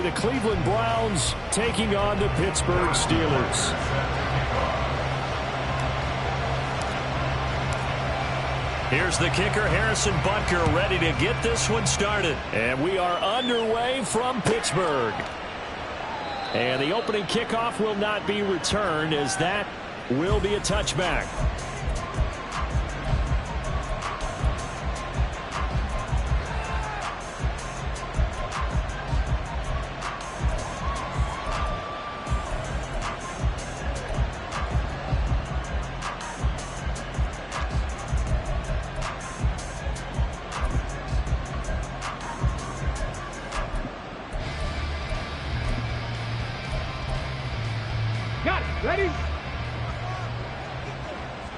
the Cleveland Browns taking on the Pittsburgh Steelers. Here's the kicker, Harrison Butker, ready to get this one started. And we are underway from Pittsburgh. And the opening kickoff will not be returned, as that will be a touchback. Got it. Ready?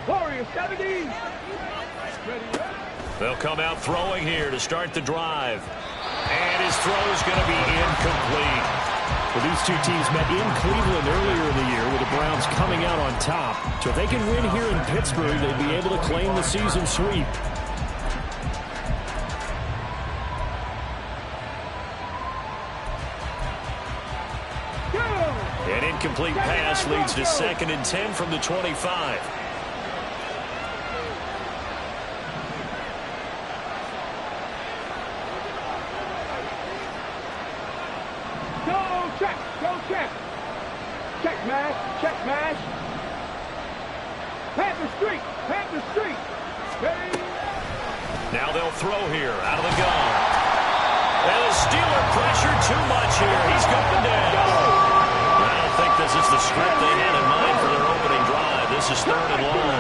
Warrior 70. Ready. They'll come out throwing here to start the drive. And his throw is going to be incomplete. Well, these two teams met in Cleveland earlier in the year with the Browns coming out on top. So if they can win here in Pittsburgh, they'd be able to claim the season sweep. An incomplete pass leads to 2nd and 10 from the 25. Go check. Go check. Check mash. Check mash. Panther Street. Panther Street. Ready. Now they'll throw here out of the gun. And the Steeler pressure too much here. He's going down. I don't think this is the script they had in mind for their opening drive. This is 3rd and long.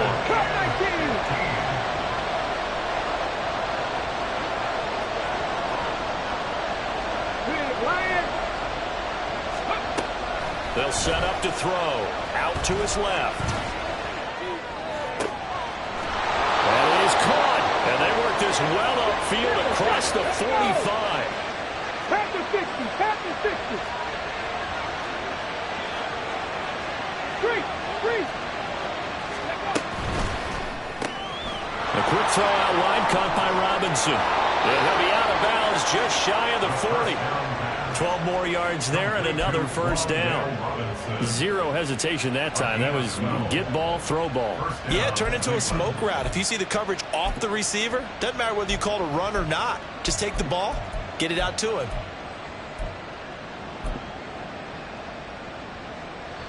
They'll set up to throw. Out to his left. That is caught. And they work this well upfield across the 45. Panther 60. Panther 60. A quick throw out wide, caught by Robinson. And he'll be out of bounds just shy of the 40. 12 more yards there and another first down. Zero hesitation that time. That was get ball, throw ball. Yeah, turn into a smoke route. If you see the coverage off the receiver, doesn't matter whether you call it a run or not. Just take the ball, get it out to him.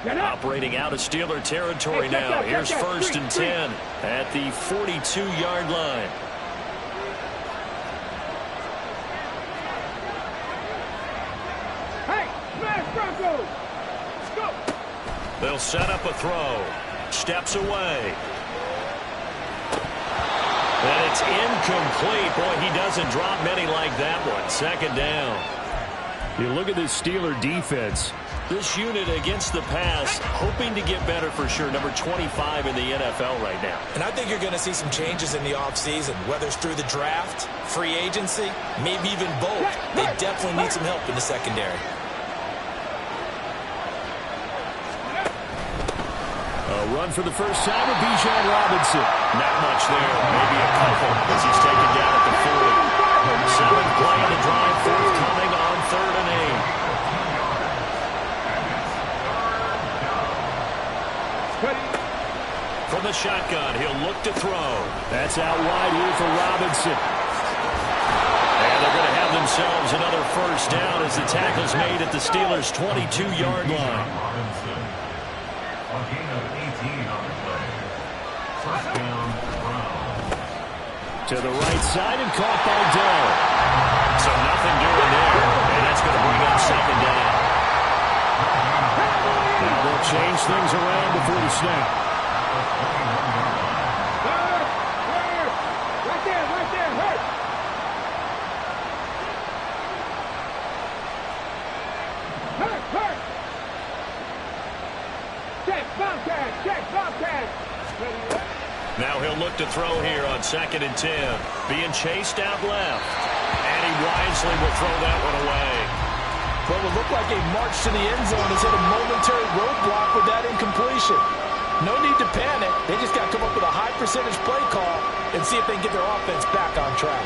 Operating out of Steeler territory now. Here's 1st and 10 at the 42-yard line. Hey, smash Broncos! Go! They'll set up a throw. Steps away. And it's incomplete. Boy, he doesn't drop many like that one. 2nd down. You look at this Steeler defense. This unit against the pass, hoping to get better for sure. Number 25 in the NFL right now. And I think you're going to see some changes in the offseason, whether it's through the draft, free agency, maybe even both. They definitely need some help in the secondary. A run for the first time with Bijan Robinson. Not much there. Maybe a couple as he's taken down at the 40. 7th play in the drive, forthcoming on 3rd and 8. From the shotgun, he'll look to throw. That's out wide here for Robinson. And they're going to have themselves another first down as the tackle's made at the Steelers' 22-yard line. To the right side and caught by Dell. So nothing doing there. And that's going to bring up 2nd down. Now they'll change things around before the snap. Right there, hurt. Hurt. Check, Bobcat. Now he'll look to throw here on 2nd and 10. Being chased out left. And he wisely will throw that one away. What would look like a march to the end zone has hit a momentary roadblock with that incompletion. No need to panic. They just got to come up with a high percentage play call and see if they can get their offense back on track.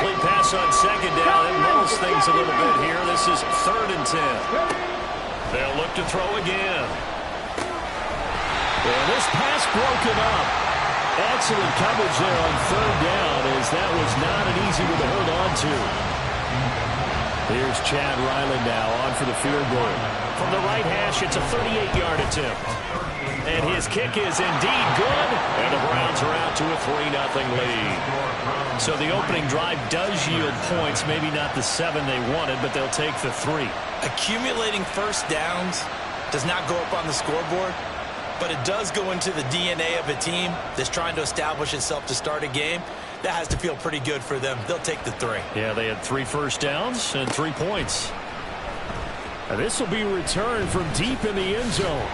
Incomplete pass on second down. It muddles things a little bit here. This is 3rd and 10. They'll look to throw again. And this pass broken up. Excellent coverage there on 3rd down, as that was not an easy one to hold on to. Here's Chad Ryland now on for the field goal. From the right hash, it's a 38-yard attempt. And his kick is indeed good. And the Browns are out to a 3-0 lead. So the opening drive does yield points. Maybe not the 7 they wanted, but they'll take the 3. Accumulating first downs does not go up on the scoreboard, but it does go into the DNA of a team that's trying to establish itself to start a game. That has to feel pretty good for them. They'll take the 3. Yeah, they had 3 first downs and 3 points. And this will be returned from deep in the end zone.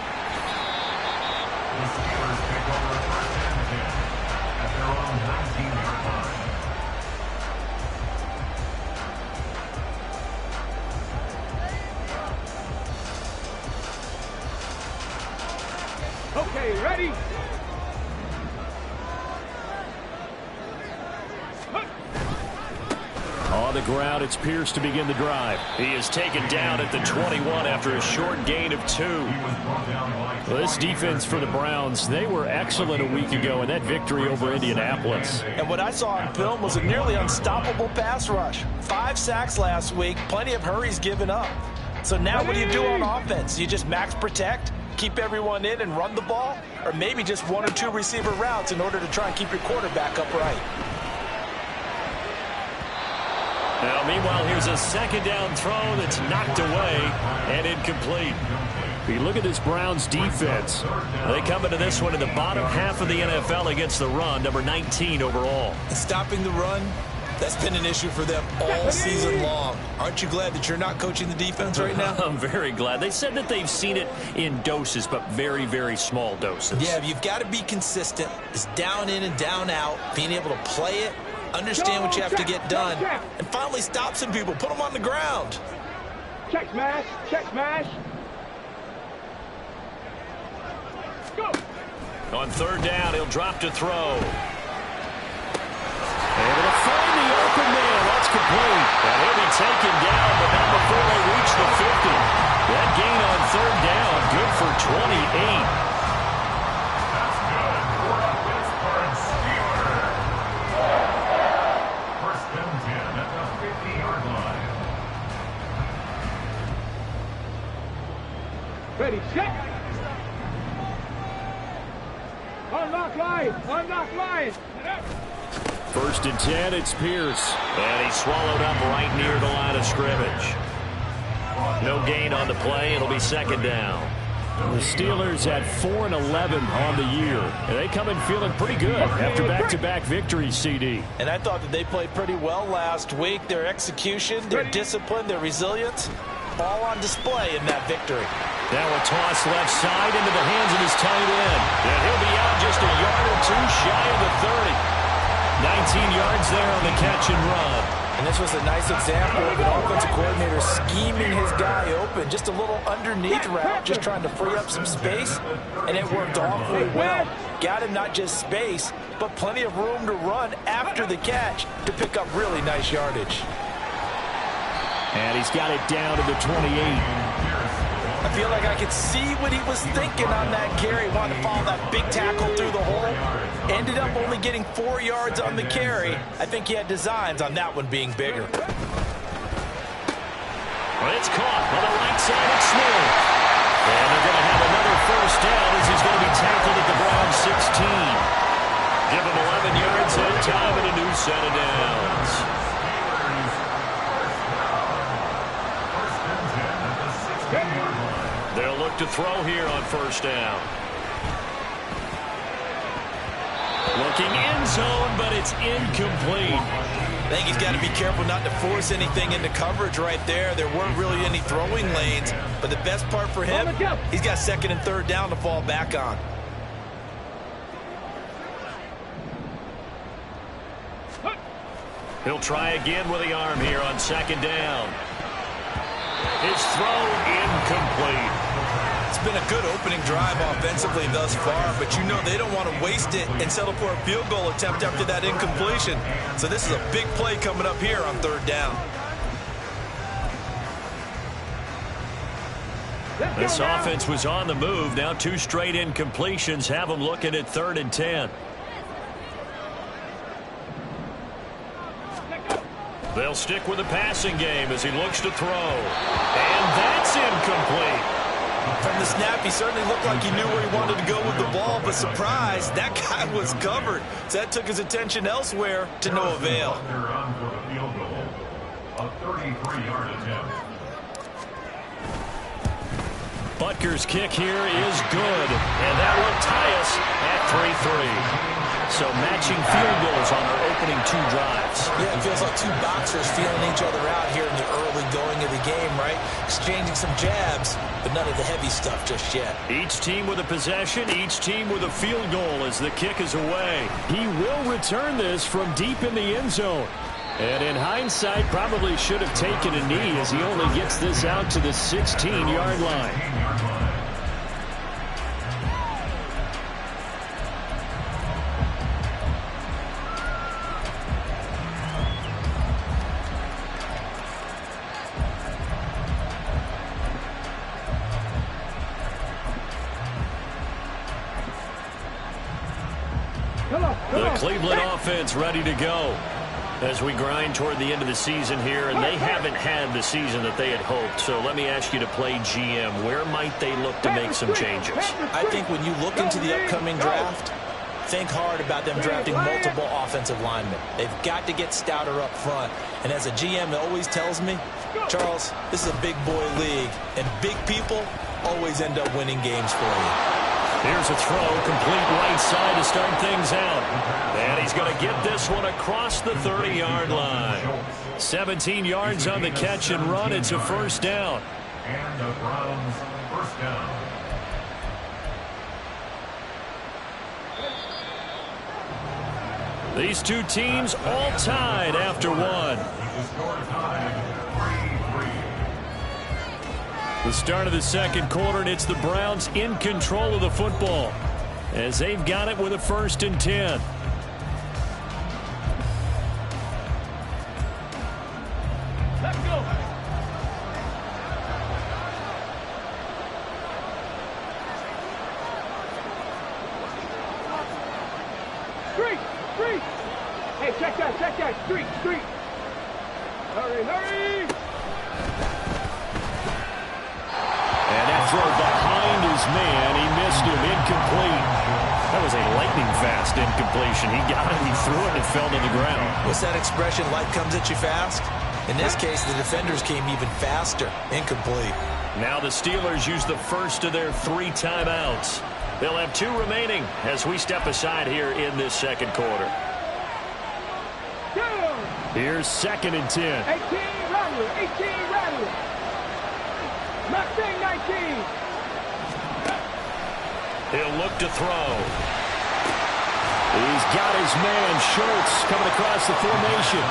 Okay, ready? On the ground, it's Pierce to begin the drive. He is taken down at the 21 after a short gain of 2. Well, this defense for the Browns, they were excellent a week ago in that victory over Indianapolis. And what I saw on film was a nearly unstoppable pass rush. 5 sacks last week, plenty of hurries given up. So now what do you do on offense? You just max protect, keep everyone in and run the ball? Or maybe just 1 or 2 receiver routes in order to try and keep your quarterback upright? Now, meanwhile, here's a 2nd down throw that's knocked away and incomplete. You look at this Browns defense. They come into this one in the bottom half of the NFL against the run, number 19 overall. And stopping the run, that's been an issue for them all season long. Aren't you glad that you're not coaching the defense right now? I'm very glad. They said that they've seen it in doses, but very, very small doses. Yeah, you've got to be consistent. It's down in and down out, being able to play it, understand what you have to get done, and finally stop some people, put them on the ground. Check smash, check smash. Go. On 3rd down, he'll drop to throw. Able to find the open man. That's complete. And he'll be taken down, but not before they reach the 50. That gain on 3rd down, good for 28. Ready, set. Unlock line, unlock line. 1st and 10, it's Pierce. And he's swallowed up right near the line of scrimmage. No gain on the play. It'll be 2nd down. The Steelers at 4-11 on the year. And they come in feeling pretty good after back-to-back victories, CD. And I thought that they played pretty well last week. Their execution, their discipline, their resilience, all on display in that victory. Now a toss left side into the hands of his tight end. And he'll be out just a yard or 2 shy of the 30. 19 yards there on the catch and run. And this was a nice example of an offensive coordinator scheming his guy open. Just a little underneath route, just trying to free up some space. And it worked awfully well. Got him not just space, but plenty of room to run after the catch to pick up really nice yardage. And he's got it down to the 28. I feel like I could see what he was thinking on that carry. Wanted to follow that big tackle through the hole. Ended up only getting 4 yards on the carry. I think he had designs on that one being bigger. Well, it's caught on the right side of Smith. And they're going to have another 1st down as he's going to be tackled at the Browns 16. Give him 11 yards and time and a new set of downs. They'll look to throw here on 1st down. Looking end zone, but it's incomplete. I think he's got to be careful not to force anything into coverage right there. There weren't really any throwing lanes, but the best part for him, he's got 2nd and 3rd down to fall back on. He'll try again with the arm here on 2nd down. His throw incomplete. It's been a good opening drive offensively thus far, but you know they don't want to waste it and settle for a field goal attempt after that incompletion. So this is a big play coming up here on 3rd down. This offense was on the move. Now 2 straight incompletions have them looking at 3rd and 10. They'll stick with the passing game as he looks to throw. And that's incomplete. From the snap, he certainly looked like he knew where he wanted to go with the ball, but surprise, that guy was covered. So that took his attention elsewhere to no avail. Butker's kick here is good, and that will tie us at 3-3. So matching field goals on our opening 2 drives. Yeah, it feels like 2 boxers feeling each other out here in the early going of the game, right? Exchanging some jabs, but none of the heavy stuff just yet. Each team with a possession, each team with a field goal as the kick is away. He will return this from deep in the end zone. And in hindsight, probably should have taken a knee as he only gets this out to the 16-yard line. The Cleveland offense ready to go as we grind toward the end of the season here, and they haven't had the season that they had hoped. So let me ask you to play GM. Where might they look to make some changes? I think when you look into the upcoming draft, think hard about them drafting multiple offensive linemen. They've got to get stouter up front. And as a GM, it always tells me, Charles, this is a big boy league, and big people always end up winning games for you. Here's a throw, complete right side to start things out. And he's going to get this one across the 30-yard line. 17 yards on the catch and run. It's a 1st down. And the Browns 1st down. These 2 teams all tied after 1. The start of the 2nd quarter, and it's the Browns in control of the football as they've got it with a 1st and 10. Let's go. Street. Hey, check that. Street. Hurry. And that throw behind his man, he missed him, incomplete. That was a lightning-fast incompletion. He got it, he threw it, and it fell to the ground. What's that expression, life comes at you fast? In this case, the defenders came even faster, incomplete. Now the Steelers use the first of their 3 timeouts. They'll have 2 remaining as we step aside here in this 2nd quarter. Here's 2nd and 10. 18 Rattler. Mustang 19. He'll look to throw. He's got his man, Schultz, coming across the formation.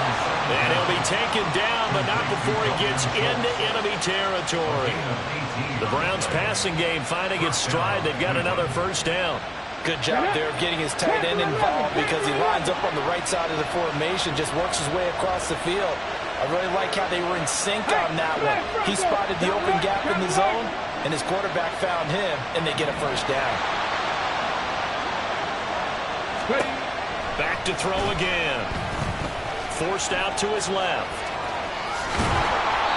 And he'll be taken down, but not before he gets into enemy territory. The Browns passing game finding its stride. They've got another 1st down. Good job there of getting his tight end involved because he lines up on the right side of the formation, just works his way across the field. I really like how they were in sync on that one. He spotted the open gap in the zone, and his quarterback found him, and they get a 1st down. Back to throw again. Forced out to his left.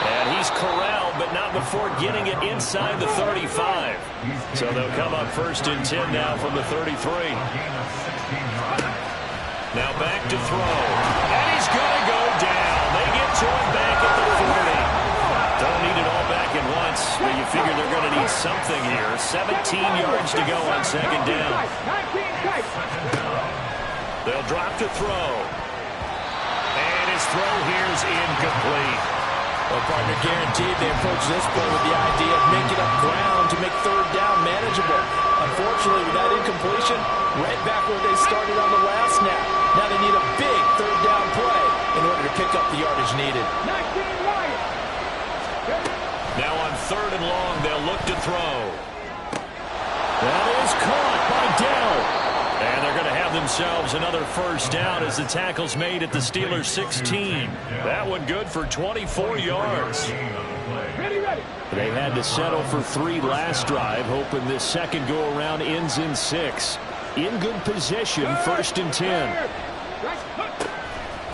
And he's corralled, but not before getting it inside the 35. So they'll come up 1st and 10 now from the 33. Now back to throw. And he's going to go down. They get to him back at the 40. Don't need it all back at once, but you figure they're going to need something here. 17 yards to go on 2nd down. They'll drop to throw. And his throw here is incomplete. Well, partner, guaranteed they approach this play with the idea of making up ground to make 3rd down manageable. Unfortunately, with that incompletion, right back where they started on the last snap. Now they need a big 3rd down play in order to pick up the yardage needed. Now on 3rd and long, they'll look to throw. That is caught by Dell. And they're going to have themselves another first down as the tackle's made at the Steelers' 16. That one good for 24 yards. They had to settle for 3 last drive, hoping this second go-around ends in 6. In good position, 1st and 10.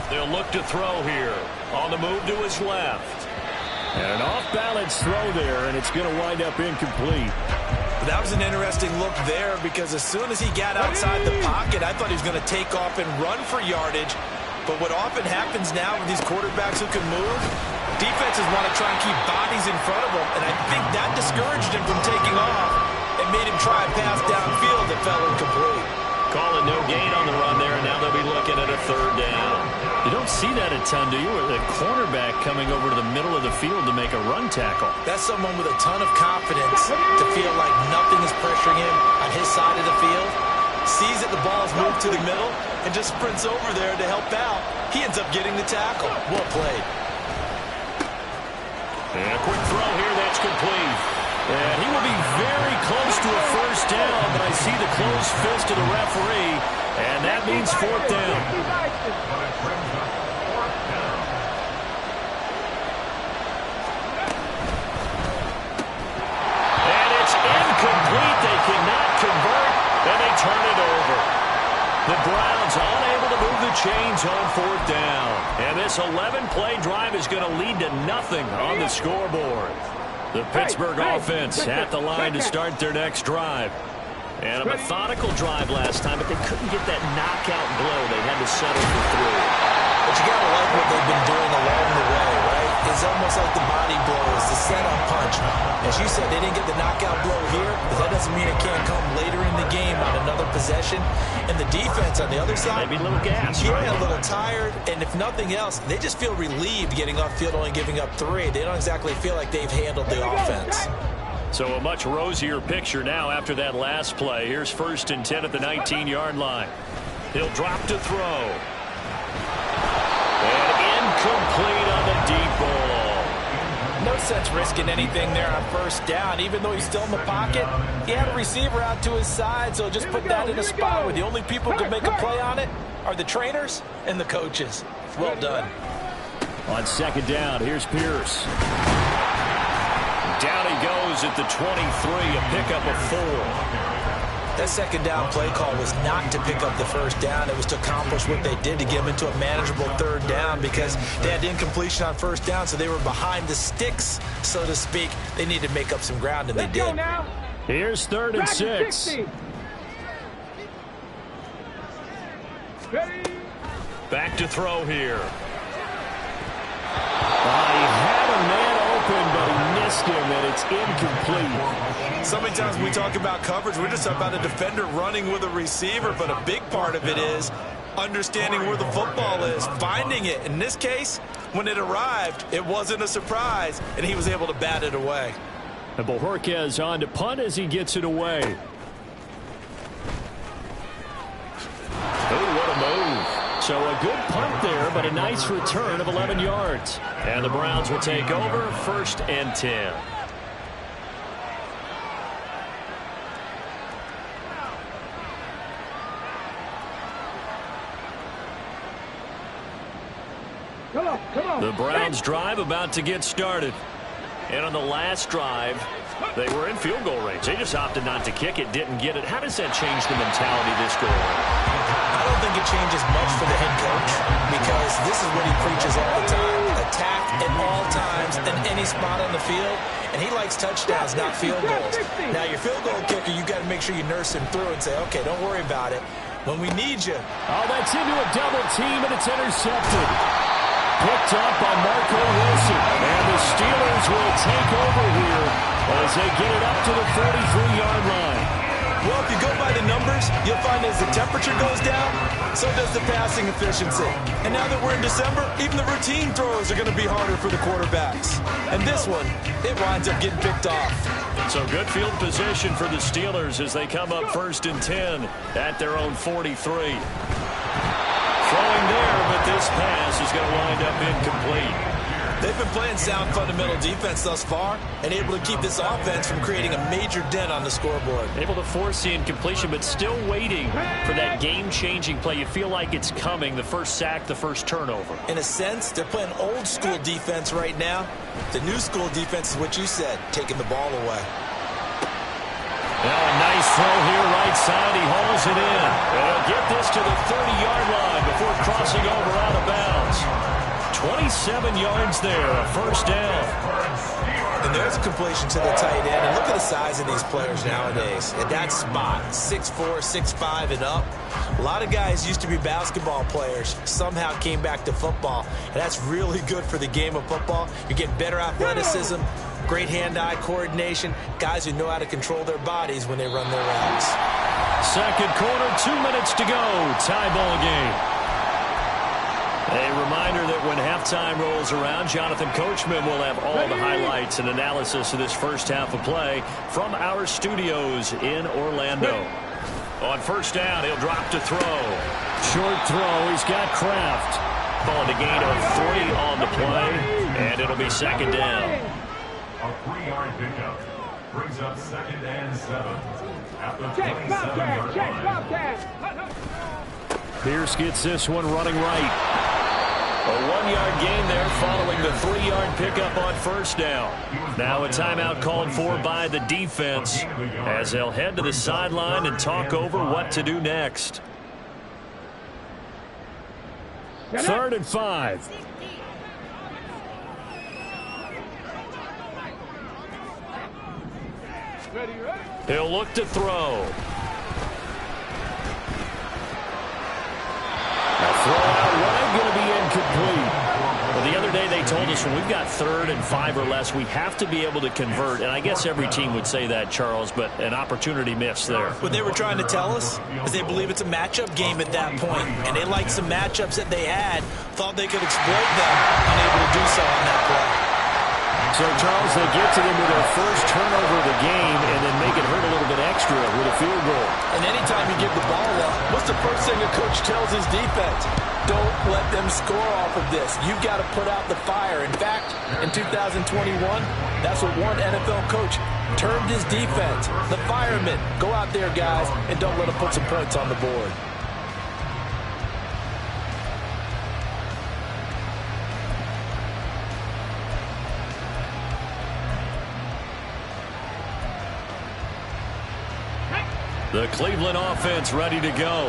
They'll look to throw here. On the move to his left. And an off-balance throw there, and it's going to wind up incomplete. That was an interesting look there because as soon as he got outside the pocket, I thought he was going to take off and run for yardage. But what often happens now with these quarterbacks who can move, defenses want to try and keep bodies in front of them, and I think that discouraged him from taking off and made him try a pass downfield that fell incomplete. Calling no gain on the run there, and now they'll be looking at a 3rd down. You don't see that a ton, do you? The cornerback coming over to the middle of the field to make a run tackle. That's someone with a ton of confidence to feel like nothing is pressuring him on his side of the field. Sees that the ball is moved to the middle and just sprints over there to help out. He ends up getting the tackle. Well played. And a quick throw here, that's complete. And he will be very close to a first down, but I see the closed fist of the referee, and that means 4th down. And it's incomplete. They cannot convert, and they turn it over. The Browns unable to move the chains on 4th down. And this 11-play drive is going to lead to nothing on the scoreboard. The Pittsburgh offense at the line to start their next drive. And a methodical drive last time, but they couldn't get that knockout blow. They had to settle for 3. But you got to like what they've been doing along the way, right? It's almost like the body blows, the setup punch. As you said, they didn't get the knockout blow here, but that doesn't mean it can't come later in the game on another possession. And the defense on the other side, maybe a little gas, yeah, right? A little tired. And if nothing else, they just feel relieved getting off field, only giving up 3. They don't exactly feel like they've handled the offense. So a much rosier picture now after that last play. Here's 1st and 10 at the 19-yard line. He'll drop to throw. And incomplete on the deep ball. No sense risking anything there on 1st down. Even though he's still in the pocket, he had a receiver out to his side, so just put that in a spot where the only people who can make a play on it are the trainers and the coaches. Well done. On 2nd down, here's Pierce. Down he goes at the 23, a pickup of 4. That 2nd down play call was not to pick up the 1st down. It was to accomplish what they did to get them into a manageable 3rd down because they had incompletion on 1st down, so they were behind the sticks, so to speak. They needed to make up some ground, and they did. Here's 3rd and 6. Back to throw here. He had a man open, but he missed him, and it's incomplete. So many times when we talk about coverage, we're just talking about a defender running with a receiver, but a big part of it is understanding where the football is, finding it. In this case, when it arrived, it wasn't a surprise, and he was able to bat it away. And Bojorquez on to punt as he gets it away. Oh, what a move. So a good punt there, but a nice return of 11 yards. And the Browns will take over 1st and 10. Come on. The Browns drive about to get started. And on the last drive, they were in field goal range. They just opted not to kick it, didn't get it. How does that change the mentality this go around? I don't think it changes much for the head coach because this is what he preaches all the time. Attack at all times in any spot on the field. And he likes touchdowns, not field goals. Now, your field goal kicker, you got to make sure you nurse him through and say, okay, don't worry about it. When we need you. Oh, that's into a double team, and it's intercepted. Picked up by Marco Wilson. And the Steelers will take over here as they get it up to the 43-yard line. Well, if you go by the numbers, you'll find as the temperature goes down, so does the passing efficiency. And now that we're in December, even the routine throws are going to be harder for the quarterbacks. And this one, it winds up getting picked off. So good field position for the Steelers as they come up 1st and 10 at their own 43. Throwing there, but this pass is going to wind up incomplete. They've been playing sound fundamental defense thus far and able to keep this offense from creating a major dent on the scoreboard. Able to force the incompletion, but still waiting for that game-changing play. You feel like it's coming, the first sack, the first turnover. In a sense, they're playing old-school defense right now. The new-school defense is what you said, taking the ball away. Now a nice throw here, right side. He hauls it in. They'll get this to the 30-yard line before crossing over out of bounds. 27 yards there, a first down. And there's a completion to the tight end. And look at the size of these players nowadays. At that spot, 6'4", 6'5", and up. A lot of guys used to be basketball players, somehow came back to football. And that's really good for the game of football. You're getting better athleticism, great hand-eye coordination, guys who know how to control their bodies when they run their routes. Second quarter, 2 minutes to go. Tie ball game. A reminder that when halftime rolls around, Jonathan Coachman will have all the highlights and analysis of this first half of play from our studios in Orlando. On first down, he'll drop to throw. Short throw, he's got Kraft. On the gain of 3 on the play, and it'll be second down. A 3-yard pickup brings up 2nd and 7 at the Check, 27-yard line. Pierce gets this one running right. A 1-yard gain there following the 3-yard pickup on first down. Now a timeout called for by the defense as they'll head to the sideline and talk over what to do next. 3rd and 5. He'll look to throw. Throw out wide, going to be incomplete. Well, the other day they told us when we've got 3rd and 5 or less, we have to be able to convert. And I guess every team would say that, Charles, but an opportunity missed there. What they were trying to tell us is they believe it's a matchup game at that point. And they liked some matchups that they had, thought they could exploit them, unable to do so on that play. So, Charles, they get to them with their first turnover of the game and then make it hurt a little bit extra with a field goal. And anytime you give the ball up, what's the first thing a coach tells his defense? Don't let them score off of this. You've got to put out the fire. In fact, in 2021, that's what one NFL coach termed his defense. The firemen. Go out there, guys, and don't let them put some points on the board. The Cleveland offense ready to go.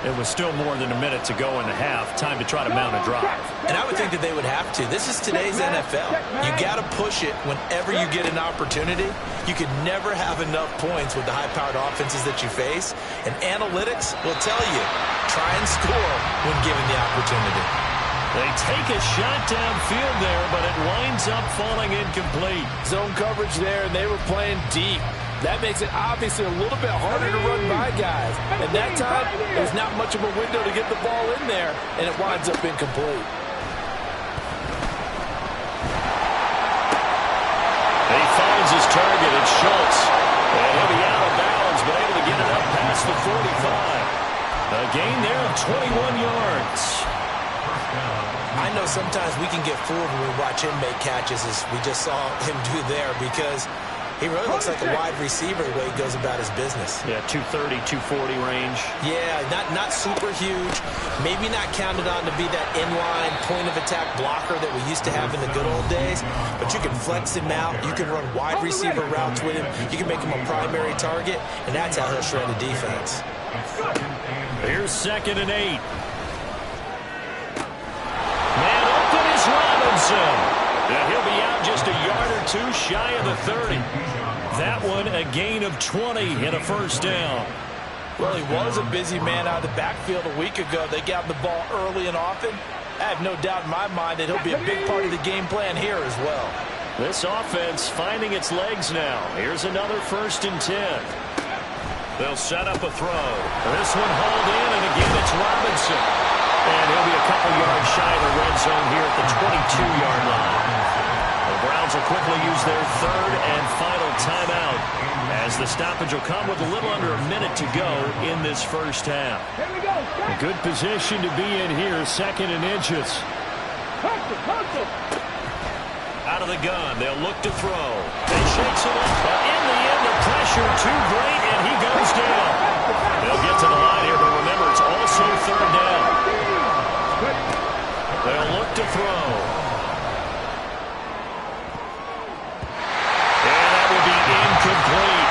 It was still more than a minute to go in the half. Time to try to mount a drive. And I would think that they would have to. This is today's NFL. You got to push it whenever you get an opportunity. You could never have enough points with the high-powered offenses that you face. And analytics will tell you, try and score when given the opportunity. They take a shot downfield there, but it winds up falling incomplete. Zone coverage there, and they were playing deep. That makes it obviously a little bit harder to run by guys. And that time, there's not much of a window to get the ball in there, and it winds up incomplete. He finds his target. It's Schultz. And he'll be out of bounds, but able to get it up past the 45. A gain there of 21 yards. I know sometimes we can get fooled when we watch him make catches, as we just saw him do there, because he really looks like a wide receiver the way he goes about his business. Yeah, 230, 240 range. Yeah, not super huge. Maybe not counted on to be that inline point-of-attack blocker that we used to have in the good old days. But you can flex him out. You can run wide receiver routes with him. You can make him a primary target, and that's how he'll shred the defense. Here's 2nd and 8. Man open is Robinson. And he'll be out just a yard or 2 shy of the 30. That one a gain of 20 and a first down. Well, he was a busy man out of the backfield a week ago. They got him the ball early and often. I have no doubt in my mind that he'll be a big part of the game plan here as well. This offense finding its legs now. Here's another 1st and 10. They'll set up a throw. This one hauled in, and again it's Robinson. And he'll be a couple yards shy of the red zone here at the 22-yard line. The Browns will quickly use their 3rd and final timeout as the stoppage will come with a little under a minute to go in this first half. A good position to be in here, 2nd and inches. out of the gun. They'll look to throw. They shakes it up. But in the end, the pressure too great, and he goes down. They'll get to the line here, but remember, it's also third down. They'll look to throw. And that will be incomplete.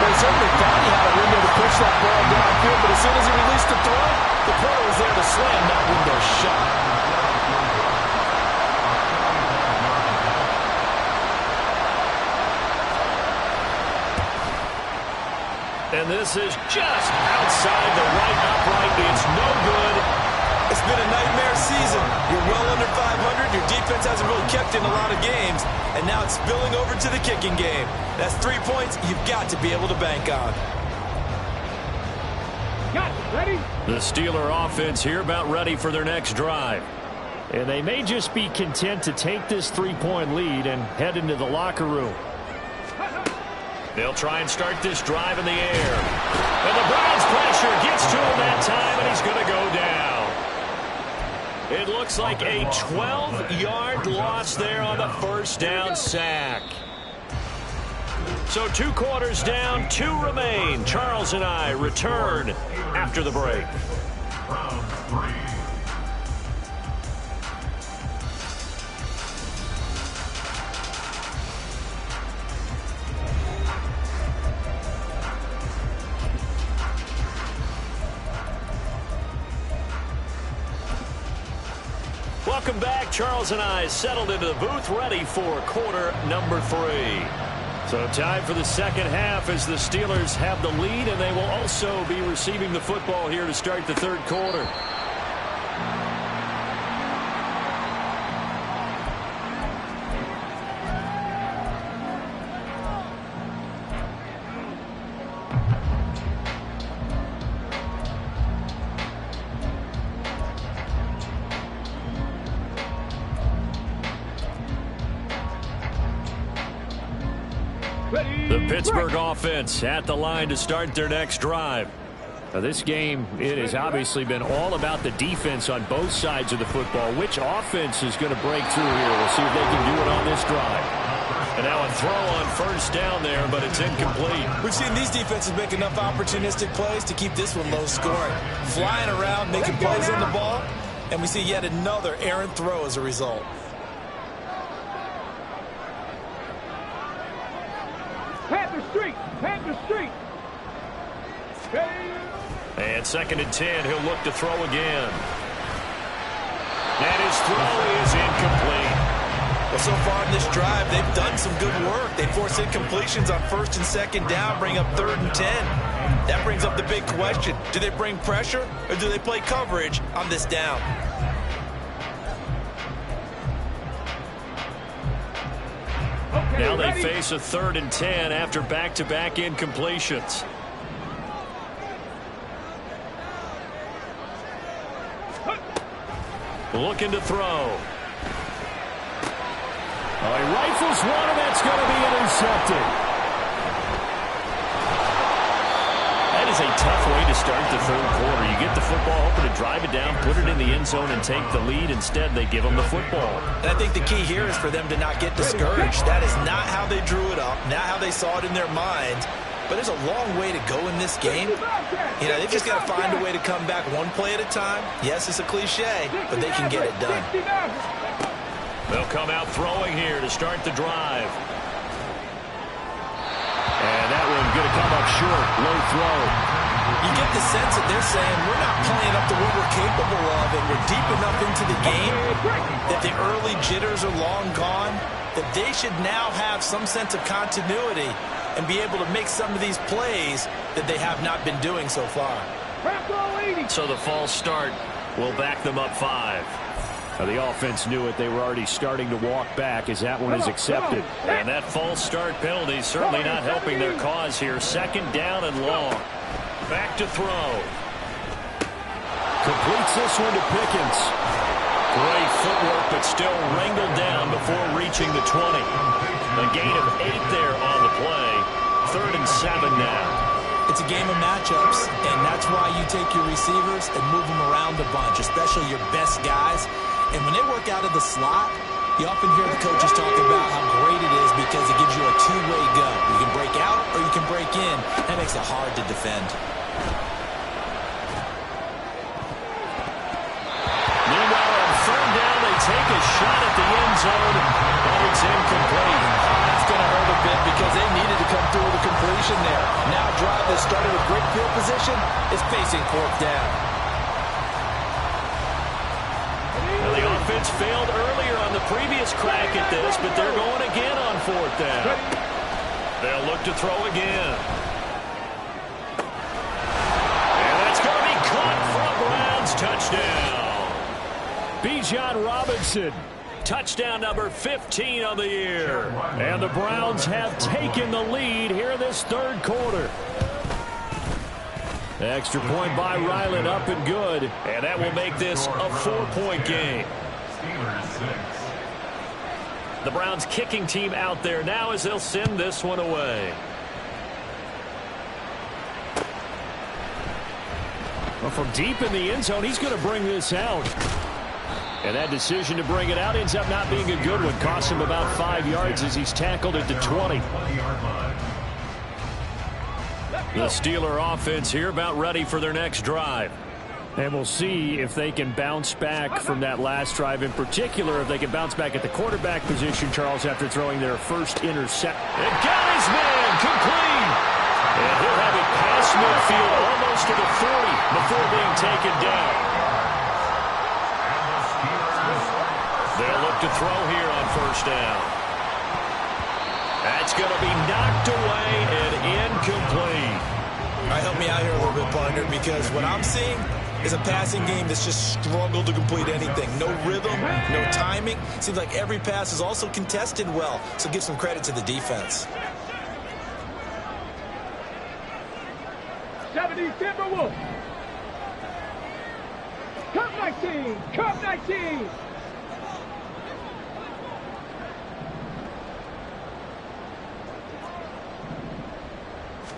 Well, certainly thought he had a window to push that ball downfield, but as soon as he released the throw, the player was there to slam that window shut. And this is just outside the right upright. It's no good. It's been a nightmare season. You're well under 500. Your defense hasn't really kept in a lot of games. And now it's spilling over to the kicking game. That's 3 points you've got to be able to bank on. Got it. Ready? The Steeler offense here about ready for their next drive. And they may just be content to take this 3-point lead and head into the locker room. They'll try and start this drive in the air. And the Browns pressure gets to him that time, and he's going to go down. It looks like a 12-yard loss there on the first down sack. So 2 quarters down, 2 remain. Charles and I return after the break. Round 3. Welcome back. Charles and I settled into the booth, ready for quarter number 3. So time for the second half as the Steelers have the lead, and they will also be receiving the football here to start the third quarter. The Pittsburgh offense at the line to start their next drive. Now this game, it has obviously been all about the defense on both sides of the football. Which offense is going to break through here? We'll see if they can do it on this drive. And now a throw on first down there, but it's incomplete. We've seen these defenses make enough opportunistic plays to keep this one low scoring. Flying around, making plays on the ball, and we see yet another errant throw as a result. Panther Street! Panther Street! And 2nd and 10, he'll look to throw again. And his throw is incomplete. Well, so far in this drive, they've done some good work. They force incompletions on 1st and 2nd down, bring up 3rd and 10. That brings up the big question. Do they bring pressure, or do they play coverage on this down? Now they face a 3rd and 10 after back-to-back incompletions. Looking to throw. Oh, he rifles one, and that's going to be intercepted. That is a tough way to start the third quarter. You get the football, hoping to drive it down, put it in the end zone, and take the lead. Instead, they give them the football. And I think the key here is for them to not get discouraged. That is not how they drew it up, not how they saw it in their minds. But there's a long way to go in this game. You know, they've just got to find a way to come back one play at a time. Yes, it's a cliche, but they can get it done. They'll come out throwing here to start the drive. And that one going to come up short. Low throw. You get the sense that they're saying we're not playing up to what we're capable of, and we're deep enough into the game that the early jitters are long gone, that they should now have some sense of continuity and be able to make some of these plays that they have not been doing so far. So the false start will back them up 5. The offense knew it. They were already starting to walk back as that one is accepted. And that false start penalty certainly not helping their cause here. 2nd down and long. Back to throw. Completes this one to Pickens. Great footwork, but still wrangled down before reaching the 20. A gain of 8 there on the play. 3rd and 7 now. It's a game of matchups, and that's why you take your receivers and move them around a bunch, especially your best guys. And when they work out of the slot, You often hear the coaches talk about how great it is because it gives you a two-way go. You can break out or you can break in. That makes it hard to defend. Meanwhile, on third down, they take a shot at the end zone, but it's incomplete. That's going to hurt a bit because they needed to come through with a completion there. Now a drive that started with great field position is facing fourth down. Well, the offense failed earlier on the previous crack at this, but they're going again on fourth down. They'll look to throw again. And that's going to be caught for a Browns touchdown. Bijan Robinson, touchdown number 15 of the year. And the Browns have taken the lead here in this third quarter. Extra point by Ryland, up and good. And that will make this a 4-point game. The Browns kicking team out there now as they'll send this one away. Well, from deep in the end zone, he's going to bring this out. And that decision to bring it out ends up not being a good one. Costs him about 5 yards as he's tackled at the 20. The Steeler offense here about ready for their next drive. And we'll see if they can bounce back from that last drive. In particular, if they can bounce back at the quarterback position, Charles, after throwing their first intercept. And got his man complete. And he'll have it past midfield almost to the 40 before being taken down. They'll look to throw here on first down. That's going to be knocked away and incomplete. All right, help me out here a little bit, partner, because what I'm seeing is a passing game that's just struggled to complete anything. No rhythm, no timing. Seems like every pass is also contested well, so give some credit to the defense. 70 Timberwolves. Cup 19. Cup 19.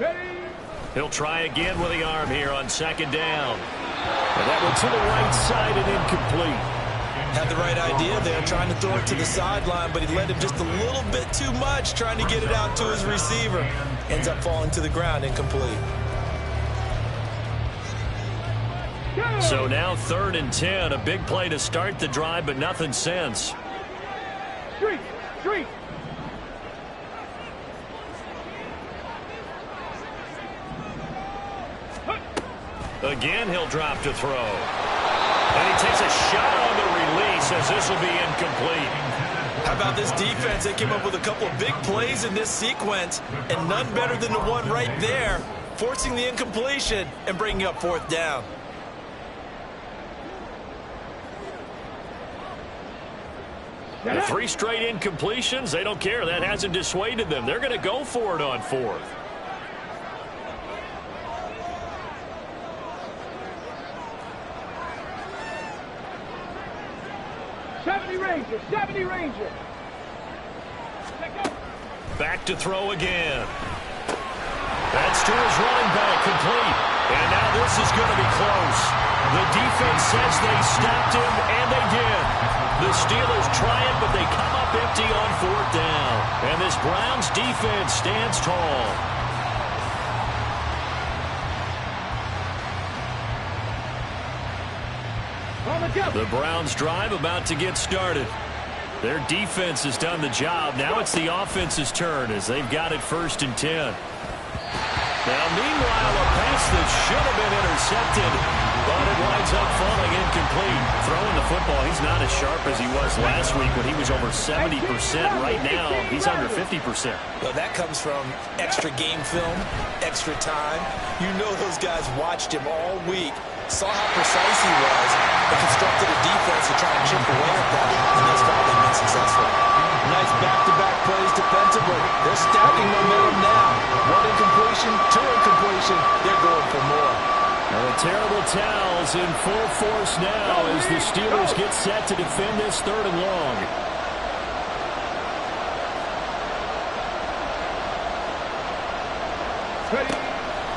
Ready. He'll try again with the arm here on second down. And that one to the right side and incomplete. Had the right idea there, trying to throw it to the sideline, but he led him just a little bit too much, trying to get it out to his receiver. Ends up falling to the ground, incomplete. So now 3rd and 10, a big play to start the drive, but nothing since. Street. Again, he'll drop to throw. And he takes a shot on the release as this will be incomplete. How about this defense? They came up with a couple of big plays in this sequence, and none better than the one right there, forcing the incompletion and bringing up fourth down. The 3 straight incompletions, they don't care. That hasn't dissuaded them. They're going to go for it on 4th. Ranger. Back to throw again. That's to his running back, complete. And now this is going to be close. The defense says they stopped him, and they did. The Steelers try it, but they come up empty on 4th down. And this Browns defense stands tall. The Browns drive about to get started. Their defense has done the job. Now it's the offense's turn as they've got it 1st and 10. Now, meanwhile, a pass that should have been intercepted, but it winds up falling incomplete. Throwing the football, he's not as sharp as he was last week when he was over 70%. Right now, he's under 50%. Well, that comes from extra game film, extra time. You know those guys watched him all week, saw how precise he was, and constructed a defense to try and chip away at that, and thus far they've been successful. Nice back-to-back plays defensively. They're stacking momentum now. 1 incompletion, 2 incompletion. They're going for more. Now the terrible towels in full force now as the Steelers get set to defend this 3rd and long.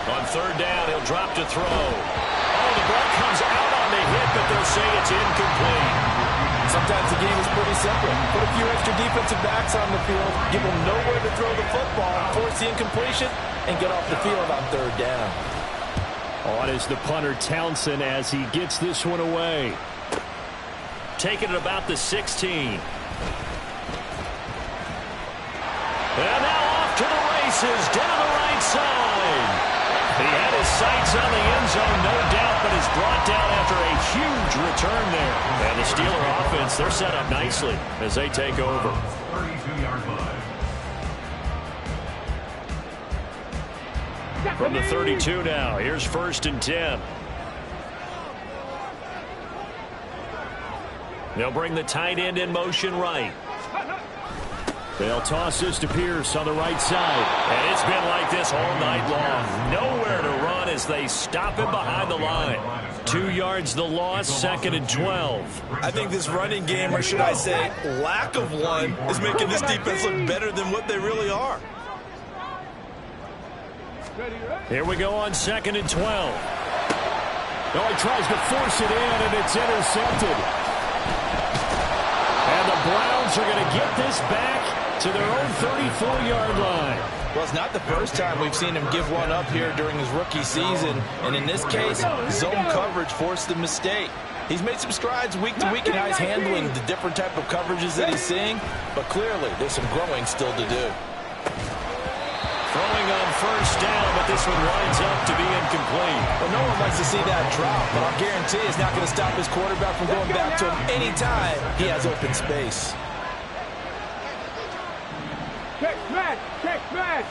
On 3rd down, he'll drop to throw. Oh, the ball comes out on the hit, but they'll say it's incomplete. Sometimes the game is pretty simple. Put a few extra defensive backs on the field, give them nowhere to throw the football, force the incompletion, and get off the field on third down. On is the punter, Townsend, as he gets this one away. Taking it about the 16. And now off to the races, down the right side. He had his sights on the end zone, no doubt, but is brought down after a huge return there. And the Steeler offense, they're set up nicely as they take over. 32-yard line. From the 32 now, here's 1st and 10. They'll bring the tight end in motion right. They'll toss this to Pierce on the right side. And it's been like this all night long. Nowhere to run as they stop him behind the line. 2 yards the loss, 2nd and 12. I think this running game, or should I say lack of one, is making this defense look better than what they really are. Here we go on 2nd and 12. Oh, he tries to force it in, and it's intercepted. And the Browns are going to get this back to their own 34-yard line. Well, it's not the first time we've seen him give one up here during his rookie season. And in this case, zone coverage forced the mistake. He's made some strides week to week in how he's handling the different type of coverages that he's seeing. But clearly, there's some growing still to do. Throwing on 1st down, but this one winds up to be incomplete. Well, no one likes to see that drop, but I'll guarantee it's not going to stop his quarterback from going back to him anytime he has open space. Check smash! Check smash!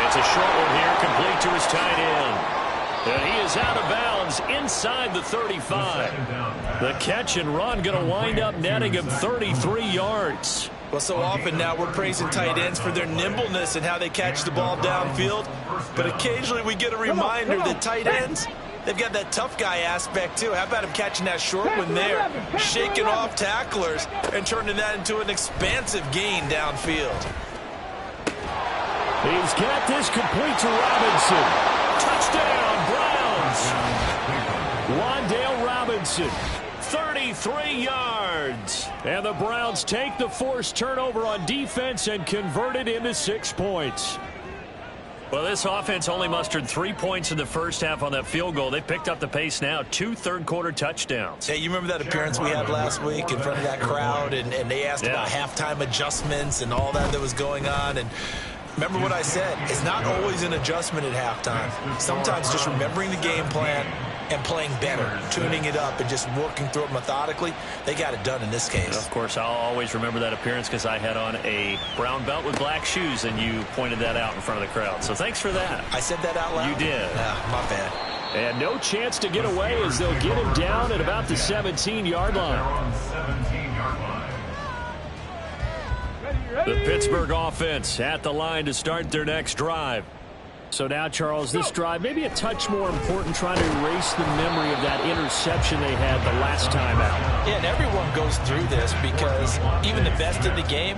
It's a short one here, complete to his tight end. And he is out of bounds inside the 35. The catch and run going to wind up netting him 33 yards. Well, so often now we're praising tight ends for their nimbleness and how they catch the ball downfield. But occasionally we get a reminder that tight ends, they've got that tough guy aspect too. How about him catching that short one there, shaking off tacklers, and turning that into an expansive gain downfield. He's got this complete to Robinson. Touchdown, Browns. Wan'Dale Robinson, 33 yards. And the Browns take the forced turnover on defense and convert it into 6 points. Well, this offense only mustered 3 points in the first half on that field goal. They picked up the pace now, 2 third-quarter touchdowns. Hey, you remember that appearance we had last week in front of that crowd, and they asked about halftime adjustments and all that was going on, and remember what I said, it's not always an adjustment at halftime. Sometimes just remembering the game plan and playing better, tuning it up and just working through it methodically. They got it done in this case. Of course, I'll always remember that appearance because I had on a brown belt with black shoes, and you pointed that out in front of the crowd. So thanks for that. I said that out loud? You did. My bad. And no chance to get away as they'll get him down at about the 17-yard line. The Pittsburgh offense at the line to start their next drive. So now, Charles, this drive maybe a touch more important, trying to erase the memory of that interception they had the last time out. Yeah, and everyone goes through this because even the best in the game,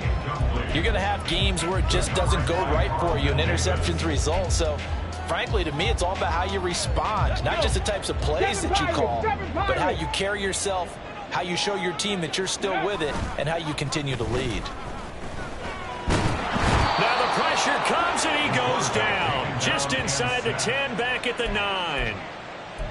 you're going to have games where it just doesn't go right for you and interceptions result. So, frankly, to me, it's all about how you respond, not just the types of plays that you call, but how you carry yourself, how you show your team that you're still with it, and how you continue to lead. Now the pressure comes and he goes down. Just inside the 10, back at the 9.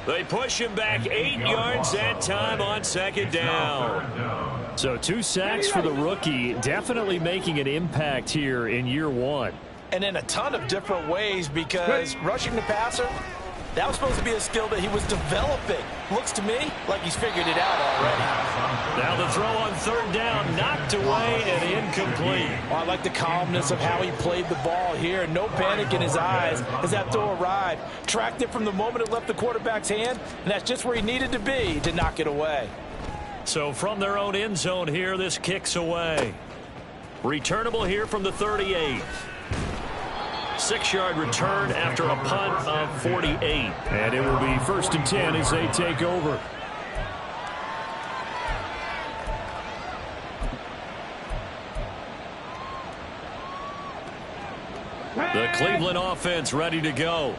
They push him back 8 yards that time on 2nd down. So 2 sacks for the rookie, definitely making an impact here in year 1. And in a ton of different ways, because rushing the passer, that was supposed to be a skill that he was developing. Looks to me like he's figured it out already. Now the throw on 3rd down, knocked away and incomplete. Well, I like the calmness of how he played the ball here. No panic in his eyes as that throw arrived. Tracked it from the moment it left the quarterback's hand, and that's just where he needed to be to knock it away. So from their own end zone here, this kicks away. Returnable here from the 38. 6-yard return after a punt of 48. And it will be 1st and 10 as they take over. The Cleveland offense ready to go.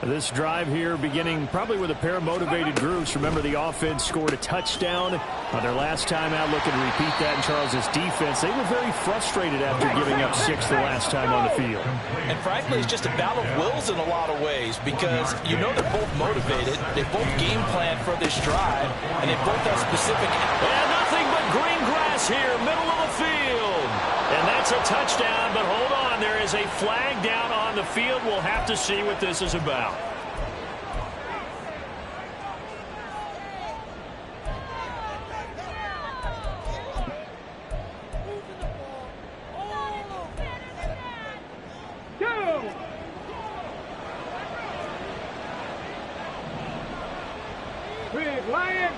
This drive here beginning probably with a pair of motivated groups. Remember, the offense scored a touchdown on their last time out, looking to repeat that in Charles's defense. They were very frustrated after giving up 6 the last time on the field. And frankly, it's just a battle of wills in a lot of ways, because you know they're both motivated. They both game plan for this drive, and they both have specific... And nothing but green grass here, middle of the field. And that's a touchdown, but hold on. There is a flag down on the field. We'll have to see what this is about. Go! Big Lion!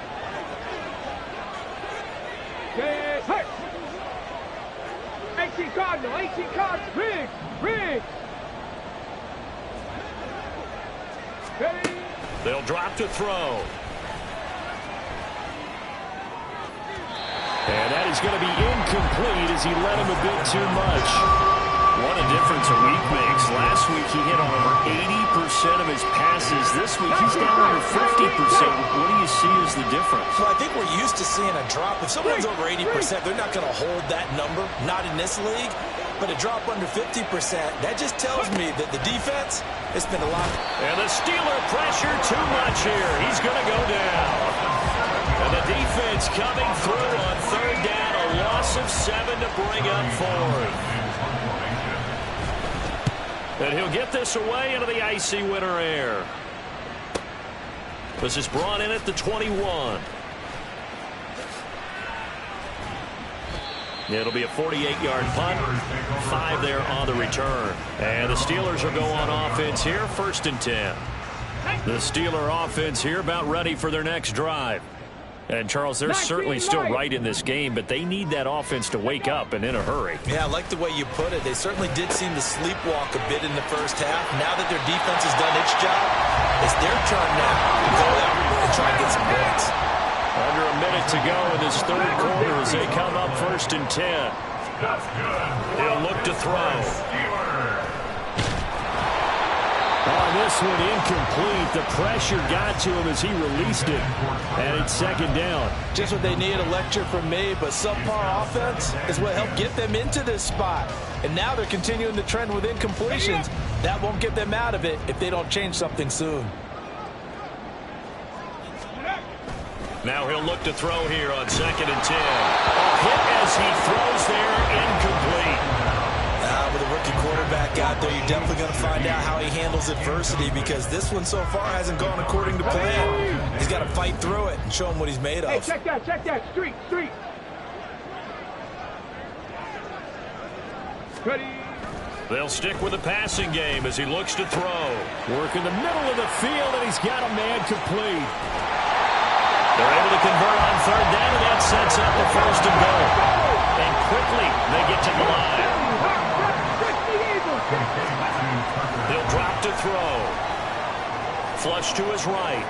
Get hurt! 18 Cardinal, 18 Cardinal, Riggs, Riggs! Ready? They'll drop to throw. And that is going to be incomplete as he led him a bit too much. What a difference a week makes. Last week he hit on over 80% of his passes. This week he's down over 50%. What do you see as the difference? Well, I think we're used to seeing a drop. If someone's over 80%, they're not going to hold that number, not in this league. But a drop under 50%, that just tells me that the defense has been a lot. And the Steeler pressure too much here. He's going to go down. And the defense coming through on third down. A loss of 7 to bring up fourth. And he'll get this away into the icy winter air. This is brought in at the 21. It'll be a 48-yard punt. 5 there on the return. And the Steelers will go on offense here, 1st and 10. The Steeler offense here about ready for their next drive. And, Charles, they're certainly still right in this game, but they need that offense to wake up and in a hurry. Yeah, I like the way you put it. They certainly did seem to sleepwalk a bit in the first half. Now that their defense has done its job, it's their turn now to go out and try and get some points. Under a minute to go in this third quarter as they come up 1st and 10. He'll look to throw. On this one, incomplete. The pressure got to him as he released it. And it's 2nd down. Just what they need, a lecture from me, but subpar offense is what helped get them into this spot. And now they're continuing the trend with incompletions. That won't get them out of it if they don't change something soon. Now he'll look to throw here on 2nd and 10. A hit as he throws there, incomplete. With a rookie quarterback out there, you're definitely going to find out how he handles adversity, because this one so far hasn't gone according to plan. He's got to fight through it and show him what he's made of. Hey, check that, street. Ready? They'll stick with the passing game as he looks to throw. Work in the middle of the field, and he's got a man complete. They're able to convert on 3rd down, and that sets up the 1st and goal. And quickly, they get to the line. They'll drop to throw. Flush to his right.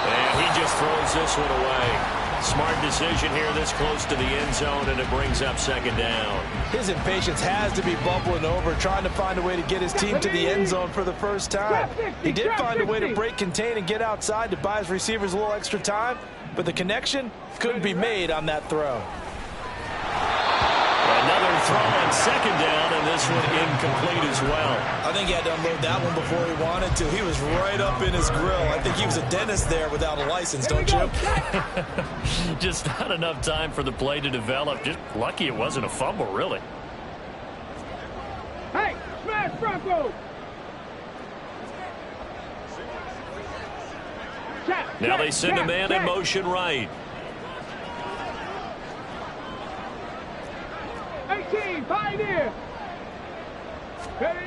And he just throws this one away. Smart decision here this close to the end zone, and it brings up 2nd down. His impatience has to be bubbling over, trying to find a way to get his team to the end zone for the first time. He did find a way to break contain and get outside to buy his receivers a little extra time, but the connection couldn't be made on that throw. Another throw on 2nd down, and this one incomplete as well. I think he had to unload that one before he wanted to. He was right up in his grill. I think he was a dentist there without a license, don't you? Just not enough time for the play to develop. Just lucky it wasn't a fumble, really. Hey, smash Bronco! Now they send a man in motion right. 18, Pioneer! Ready?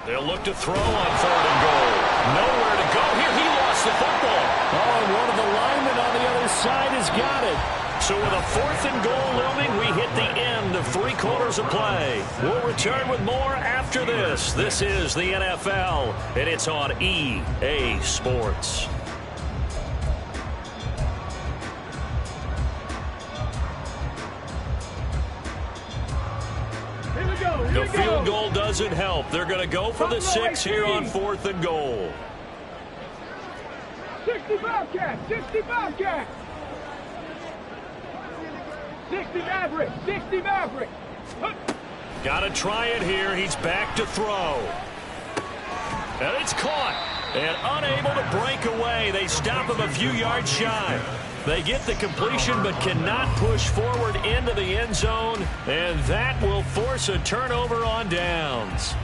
They'll look to throw on 3rd and goal. Nowhere to go here. He lost the football. Oh, and one of the linemen on the other side has got it. So with a 4th and goal looming, we hit the end of 3 quarters of play. We'll return with more after this. This is the NFL, and it's on EA Sports. Here we go! The field goal doesn't help. They're going to go for the 6 here on 4th and goal. 60 Bobcat, 60 Bobcat. 60 Maverick, 60 Maverick. Got to try it here. He's back to throw. And it's caught. And unable to break away. They stop him a few yards shy. They get the completion but cannot push forward into the end zone. And that will force a turnover on downs.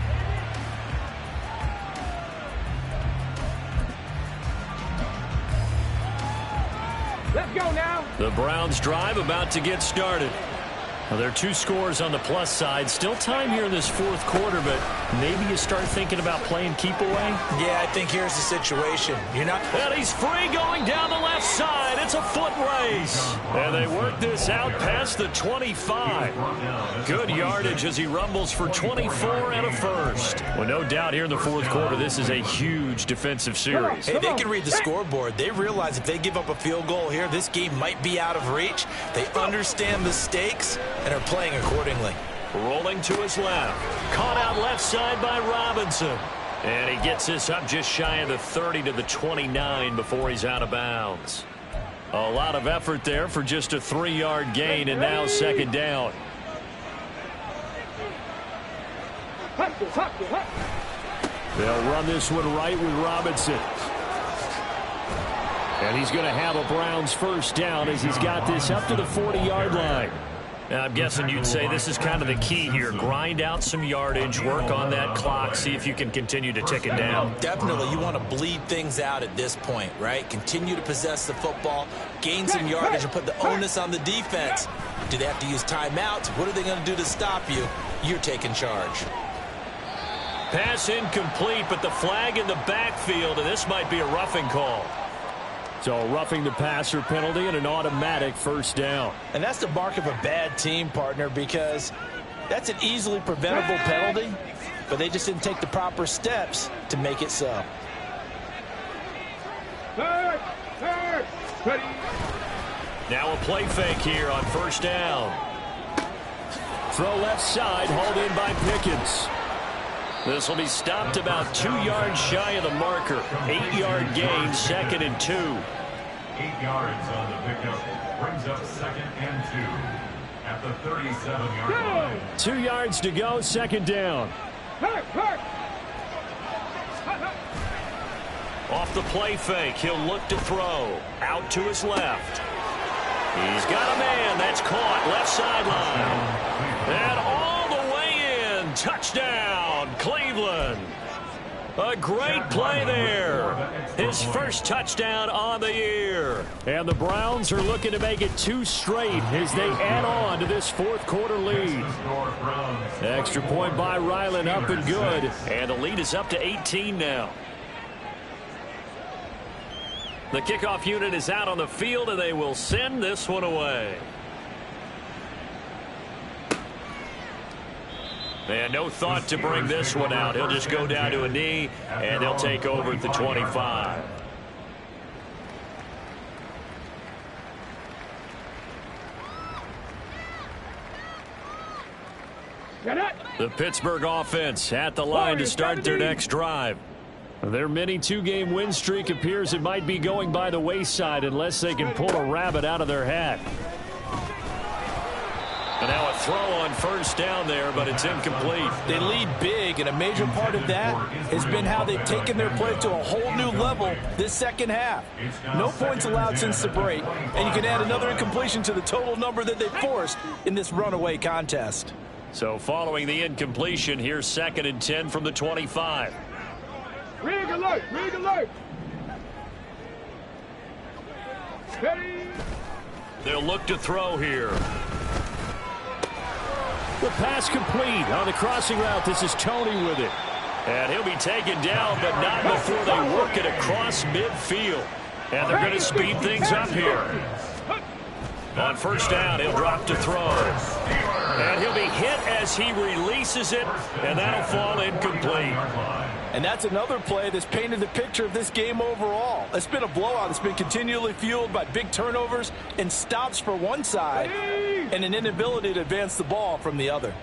Let's go now. The Browns drive about to get started. Well, there are 2 scores on the plus side. Still time here in this 4th quarter, but maybe you start thinking about playing keep away. Yeah, I think here's the situation. You're not. And he's free going down the left side. It's a foot race. And they work this out past the 25. Good yardage as he rumbles for 24 and a first. Well, no doubt here in the 4th quarter, this is a huge defensive series. Hey, they can read the scoreboard. They realize if they give up a field goal here, this game might be out of reach. They understand the stakes and are playing accordingly. Rolling to his left. Caught out left side by Robinson. And he gets this up just shy of the 30 to the 29 before he's out of bounds. A lot of effort there for just a 3-yard gain, and now 2nd down. They'll run this one right with Robinson. And he's going to have a Browns 1st down as he's got this up to the 40-yard line. Now, I'm guessing you'd say this is kind of the key here. Grind out some yardage, work on that clock, see if you can continue to tick it down. Definitely, you want to bleed things out at this point, right? Continue to possess the football, gain some yardage, and put the onus on the defense. Do they have to use timeouts? What are they going to do to stop you? You're taking charge. Pass incomplete, but the flag in the backfield, and this might be a roughing call. So roughing the passer penalty and an automatic 1st down. And that's the mark of a bad team, partner, because that's an easily preventable penalty, but they just didn't take the proper steps to make it so. Now a play fake here on 1st down. Throw left side, hauled in by Pickens. This will be stopped about 2 yards shy of the marker. 8-yard gain, 2nd and 2. 8 yards on the pickup. Brings up 2nd and 2 at the 37-yard line. 2 yards to go, 2nd down. Off the play fake, he'll look to throw. Out to his left. He's got a man. That's caught. Left sideline. And all the way in. Touchdown, Cleveland. A great play there. His 1st touchdown on the year. And the Browns are looking to make it 2 straight as they add on to this 4th quarter lead. Extra point by Ryland, up and good. And the lead is up to 18 now. The kickoff unit is out on the field, and they will send this one away. And no thought to bring this one out. He'll just go down to a knee, and they'll take over at the 25. The Pittsburgh offense at the line to start their next drive. Their mini 2-game win streak appears it might be going by the wayside unless they can pull a rabbit out of their hat. And now a throw on 1st down there, but it's incomplete. They lead big, and a major part of that has been how they've taken their play to a whole new level this 2nd half. No points allowed since the break, and you can add another incompletion to the total number that they forced in this runaway contest. So following the incompletion, here's 2nd and 10 from the 25. Rig alert! Rig alert! Ready? They'll look to throw here. The pass complete on the crossing route. This is Tony with it. And he'll be taken down, but not before they work it across midfield. And they're going to speed things up here. On 1st down, he'll drop to throw. And he'll be hit as he releases it, and that'll fall incomplete. And that's another play that's painted the picture of this game overall. It's been a blowout. It's been continually fueled by big turnovers and stops for one side and an inability to advance the ball from the other.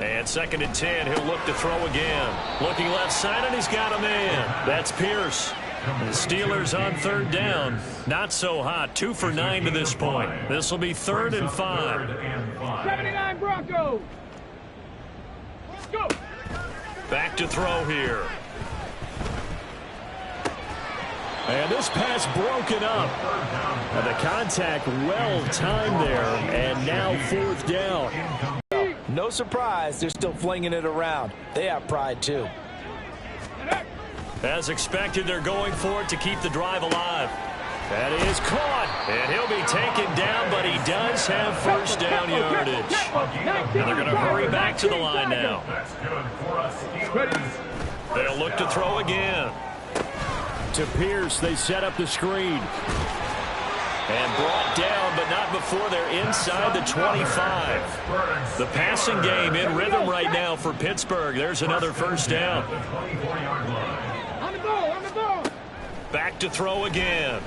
And 2nd and 10, he'll look to throw again. Looking left side, and he's got a man. That's Pierce. The Steelers on 3rd down. Not so hot. 2 for 9 to this point. This will be 3rd and 5. 79 Broncos. Let's go. Back to throw here. And this pass broken up. And the contact well timed there. And now 4th down. No surprise, they're still flinging it around. They have pride, too. As expected, they're going for it to keep the drive alive. That is caught. And he'll be taken down, but he does have 1st down yardage. And they're going to hurry back to the line now. They'll look to throw again. To Pierce, they set up the screen. And brought down, but not before they're inside the 25. The passing game in rhythm right now for Pittsburgh. There's another 1st down. On the ball, on the ball. Back to throw again.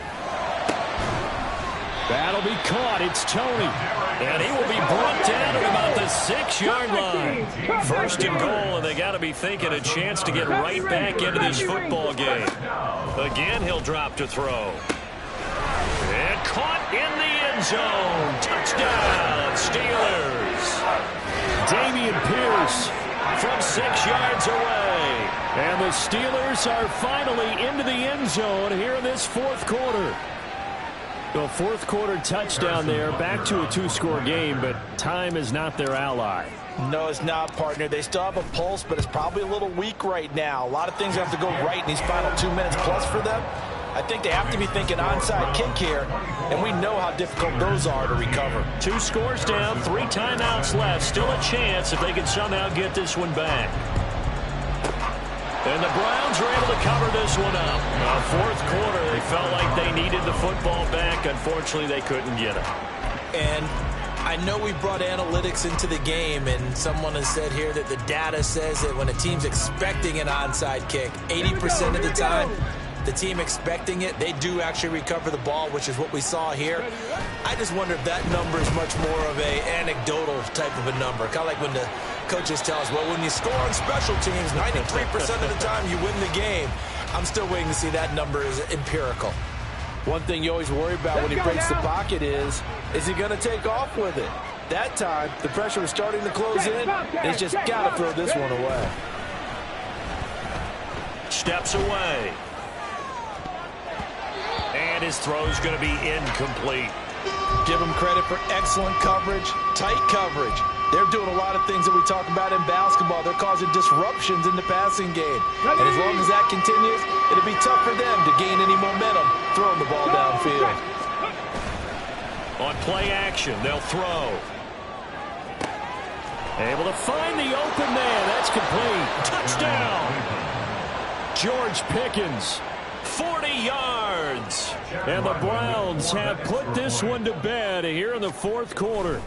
That'll be caught. It's Tony. And he will be brought down at about the 6-yard line. 1st and goal, and they got to be thinking a chance to get right back into this football game. Again, he'll drop to throw. And caught in the end zone. Touchdown, Steelers. Damian Pierce from 6 yards away. And the Steelers are finally into the end zone here in this 4th quarter. The 4th quarter touchdown there, back to a 2-score game, but time is not their ally. No, it's not, partner. They still have a pulse, but it's probably a little weak right now. A lot of things have to go right in these final 2 minutes plus for them. I think they have to be thinking onside kick here, and we know how difficult those are to recover. 2 scores down, 3 timeouts left. Still a chance if they can somehow get this one back. And the Browns were able to cover this one up. 4th quarter, they felt like they needed the football back. Unfortunately, they couldn't get it. And I know we brought analytics into the game, and someone has said here that the data says that when a team's expecting an onside kick, 80% of the time, the team expecting it, they do actually recover the ball, which is what we saw here. I just wonder if that number is much more of a anecdotal type of a number. Kind of like when the coaches tell us, well, when you score on special teams, 93% of the time you win the game. I'm still waiting to see that number is empirical. One thing you always worry about when he breaks the pocket is he going to take off with it? That time, the pressure was starting to close in, and he's just got to throw this one away. Steps away. And his throw's going to be incomplete. Give them credit for excellent coverage, tight coverage. They're doing a lot of things that we talk about in basketball. They're causing disruptions in the passing game. And as long as that continues, it'll be tough for them to gain any momentum throwing the ball downfield. On play action, they'll throw. Able to find the open man. That's complete. Touchdown. George Pickens. 40 yards. And the Browns have put this one to bed here in the 4th quarter.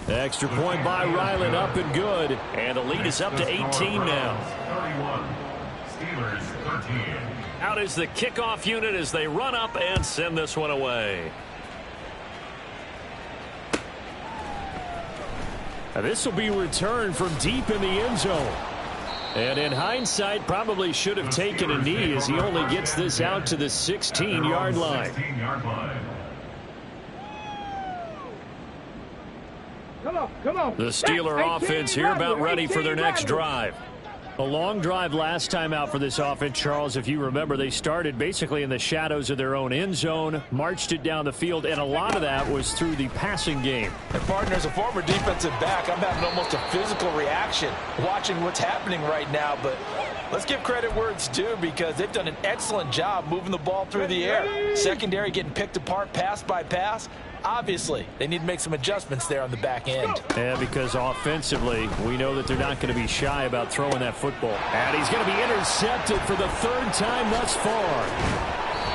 Extra point by Ryland, up and good. And the lead is up to 18 now. 31. Steelers 13. Out is the kickoff unit as they run up and send this one away. Now this will be returned from deep in the end zone. And in hindsight, probably should have taken a knee as he only gets this out to the 16-yard line. Come on. The Steeler offense here about ready for their next drive. A long drive last time out for this offense, Charles. If you remember, they started basically in the shadows of their own end zone, marched it down the field, and a lot of that was through the passing game. And partner, as a former defensive back, I'm having almost a physical reaction watching what's happening right now. But let's give credit where it's due because they've done an excellent job moving the ball through the air. Secondary getting picked apart pass by pass. Obviously, they need to make some adjustments there on the back end. Yeah, because offensively, we know that they're not going to be shy about throwing that football. And he's going to be intercepted for the 3rd time thus far.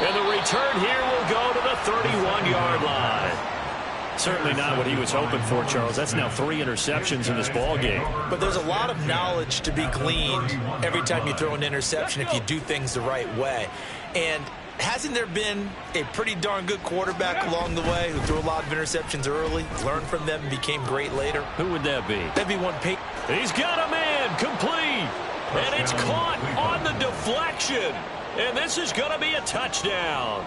And the return here will go to the 31-yard line. Certainly not what he was hoping for, Charles. That's now 3 interceptions in this ball game. But there's a lot of knowledge to be gleaned every time you throw an interception if you do things the right way. And hasn't there been a pretty darn good quarterback along the way who threw a lot of interceptions early, learned from them, and became great later? Who would that be? That'd be one Peyton. He's got a man, complete. And it's caught on the deflection. And this is going to be a touchdown.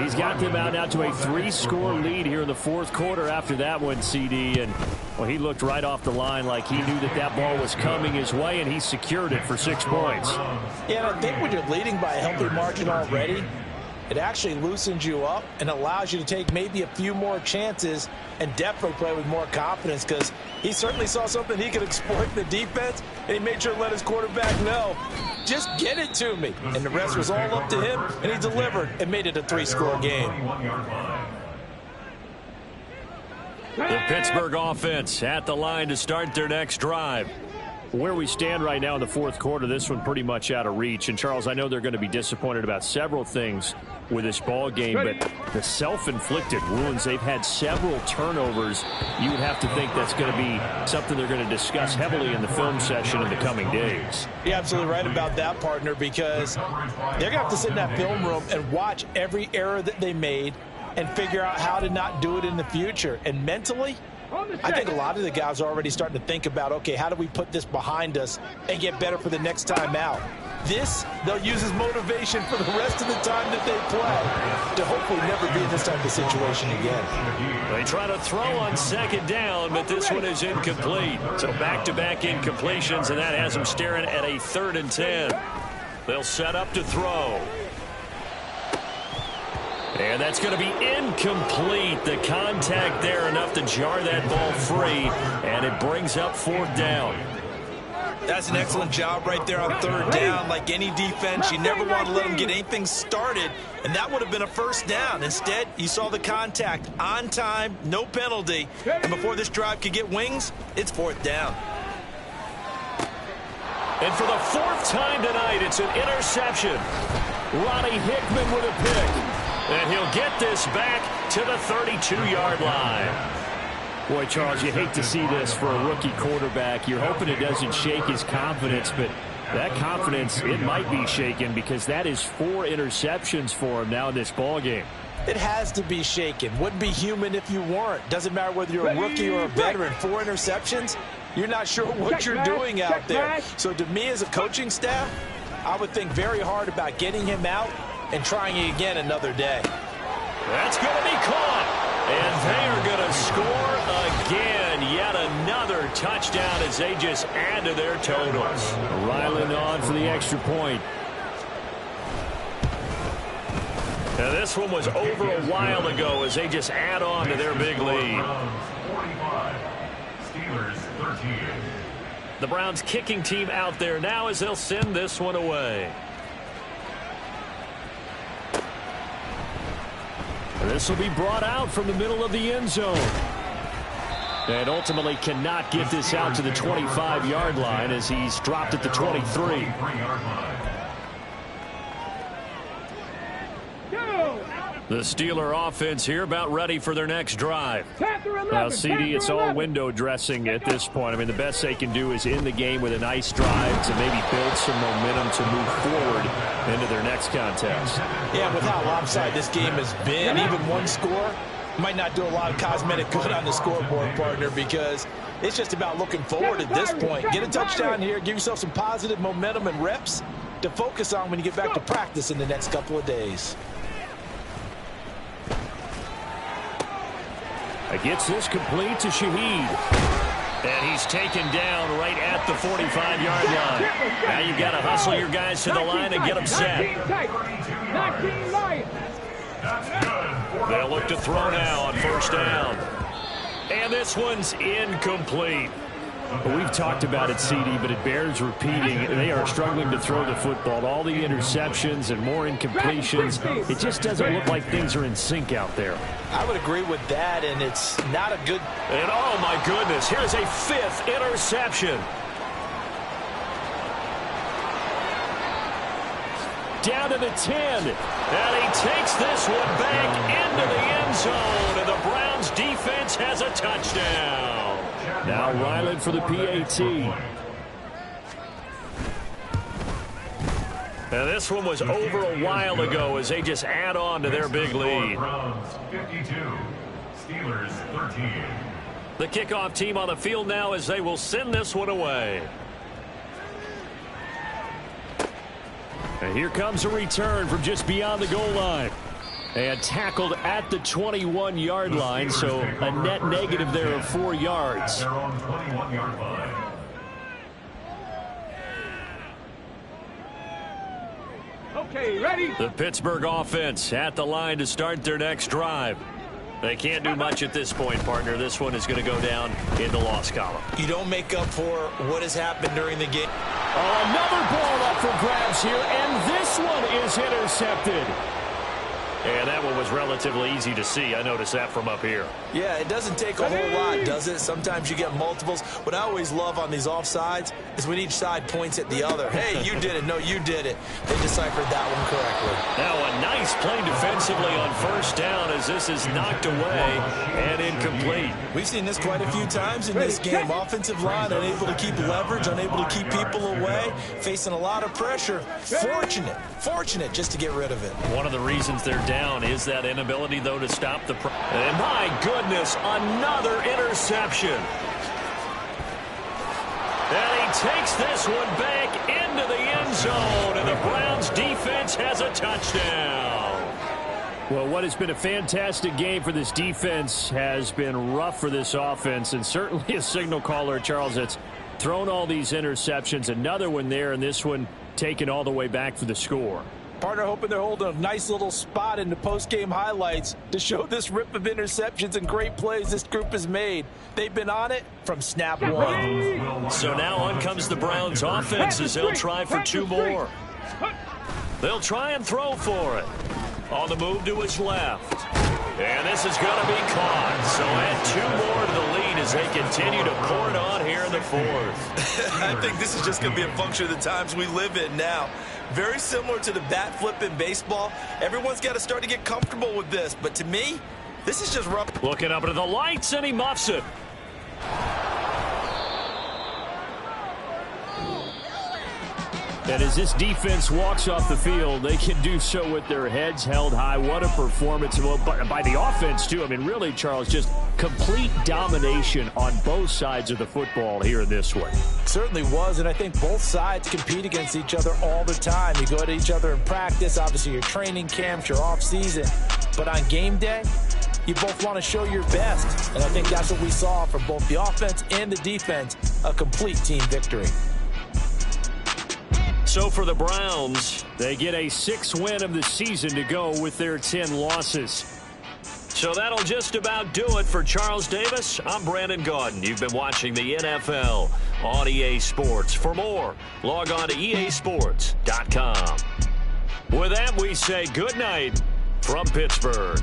He's got them out now to a 3-score lead here in the fourth quarter after that one, CD. And, well, he looked right off the line like he knew that that ball was coming his way, and he secured it for 6 points. Yeah, and I think when you're leading by a healthy margin already, it actually loosens you up and allows you to take maybe a few more chances and definitely play with more confidence, because he certainly saw something he could exploit in the defense, and he made sure to let his quarterback know, just get it to me. And the rest was all up to him, and he delivered and made it a 3-score game. The Pittsburgh offense at the line to start their next drive. Where we stand right now in the fourth quarter, this one pretty much out of reach. And, Charles, I know they're going to be disappointed about several things with this ball game, but the self-inflicted wounds, they've had several turnovers. You would have to think that's going to be something they're going to discuss heavily in the film session in the coming days. You're absolutely right about that, partner, because they're going to have to sit in that film room and watch every error that they made and figure out how to not do it in the future. And mentally, I think a lot of the guys are already starting to think about, okay, how do we put this behind us and get better for the next time out? This, they'll use as motivation for the rest of the time that they play to hopefully never be in this type of situation again. They try to throw on second down, but this one is incomplete. So back-to-back incompletions, and that has them staring at a 3rd and 10. They'll set up to throw. And that's going to be incomplete. The contact there enough to jar that ball free, and it brings up 4th down. That's an excellent job right there on 3rd down. Like any defense, you never want to let them get anything started, and that would have been a 1st down. Instead, you saw the contact on time, no penalty, and before this drive could get wings, it's 4th down. And for the 4th time tonight, it's an interception. Ronnie Hickman with a pick. And he'll get this back to the 32-yard line. Boy, Charles, you hate to see this for a rookie quarterback. You're hoping it doesn't shake his confidence, but that confidence, it might be shaken because that is 4 interceptions for him now in this ballgame. It has to be shaken. Wouldn't be human if you weren't. Doesn't matter whether you're a rookie or a veteran. 4 interceptions, you're not sure what you're doing out there. So to me as a coaching staff, I would think very hard about getting him out and trying it again another day. That's going to be caught. And they are going to score again. Yet another touchdown as they just add to their totals. Ryland on for the extra point. Now this one was over a while ago as they just add on to their big lead. 45. Steelers 13. The Browns kicking team out there now as they'll send this one away. This will be brought out from the middle of the end zone. And ultimately cannot get this out to the 25-yard line as he's dropped at the 23. The Steeler offense here about ready for their next drive. Well, CD, it's all window dressing at this point. I mean, the best they can do is in the game with a nice drive to maybe build some momentum to move forward into their next contest. Yeah, with how lopsided this game has been, even one score might not do a lot of cosmetic good on the scoreboard, partner, because it's just about looking forward at this point. Get a touchdown here, give yourself some positive momentum and reps to focus on when you get back to practice in the next couple of days. Gets this complete to Shaheed. And he's taken down right at the 45-yard line. Now you've got to hustle your guys to the line and get them set. They'll look to throw now on 1st down. And this one's incomplete. Well, we've talked about it, CD, but it bears repeating. They are struggling to throw the football. All the interceptions and more incompletions. It just doesn't look like things are in sync out there. I would agree with that, and it's not a good... And oh, my goodness, here's a 5th interception. Down to the 10. And he takes this one back into the end zone, and the Browns defense has a touchdown. Now Ryland for the PAT. And this one was over a while ago as they just add on to their big lead. Browns 52, Steelers 13. The kickoff team on the field now as they will send this one away. And here comes a return from just beyond the goal line. And tackled at the 21-yard line, so a net negative there of 4 yards. Their own 21-yard line. Okay, ready? The Pittsburgh offense at the line to start their next drive. They can't do much at this point, partner. This one is going to go down in the loss column. You don't make up for what has happened during the game. Oh, another ball up for grabs here, and this one is intercepted. And that one was relatively easy to see. I noticed that from up here. Yeah, it doesn't take a whole lot, does it? Sometimes you get multiples. What I always love on these offsides is when each side points at the other. Hey, you did it. No, you did it. They deciphered that one correctly. Now a nice play defensively on first down as this is knocked away and incomplete. We've seen this quite a few times in this game. Offensive line unable to keep leverage, unable to keep people away, facing a lot of pressure. Fortunate just to get rid of it. One of the reasons they're down is that inability, though, to stop the and my goodness, another interception. And he takes this one back into the end zone, and the Browns defense has a touchdown. Well, what has been a fantastic game for this defense has been rough for this offense, and certainly a signal caller, Charles, that's thrown all these interceptions. Another one there, and this one taken all the way back for the score. Partner hoping they're holding a nice little spot in the post-game highlights to show this rip of interceptions and great plays this group has made. They've been on it from snap one. So now on comes the Browns offense as they'll try for 2 more. They'll try and throw for it. On the move to his left. And this is going to be caught. So add 2 more to the lead as they continue to pour it on here in the 4th. I think this is just going to be a function of the times we live in now. Very similar to the bat flip in baseball. Everyone's got to start to get comfortable with this. But to me, this is just rough. Looking up into the lights, and he muffs it. And as this defense walks off the field, they can do so with their heads held high. What a performance. Well, by the offense, too. I mean, really, Charles, just complete domination on both sides of the football here in this one. Certainly was, and I think both sides compete against each other all the time. You go at each other in practice, obviously your training camps, your off-season. But on game day, you both want to show your best. And I think that's what we saw from both the offense and the defense, a complete team victory. So for the Browns, they get a 6th win of the season to go with their 10 losses. So that'll just about do it for Charles Davis. I'm Brandon Gaudin. You've been watching the NFL on EA Sports. For more, log on to easports.com. With that, we say good night from Pittsburgh.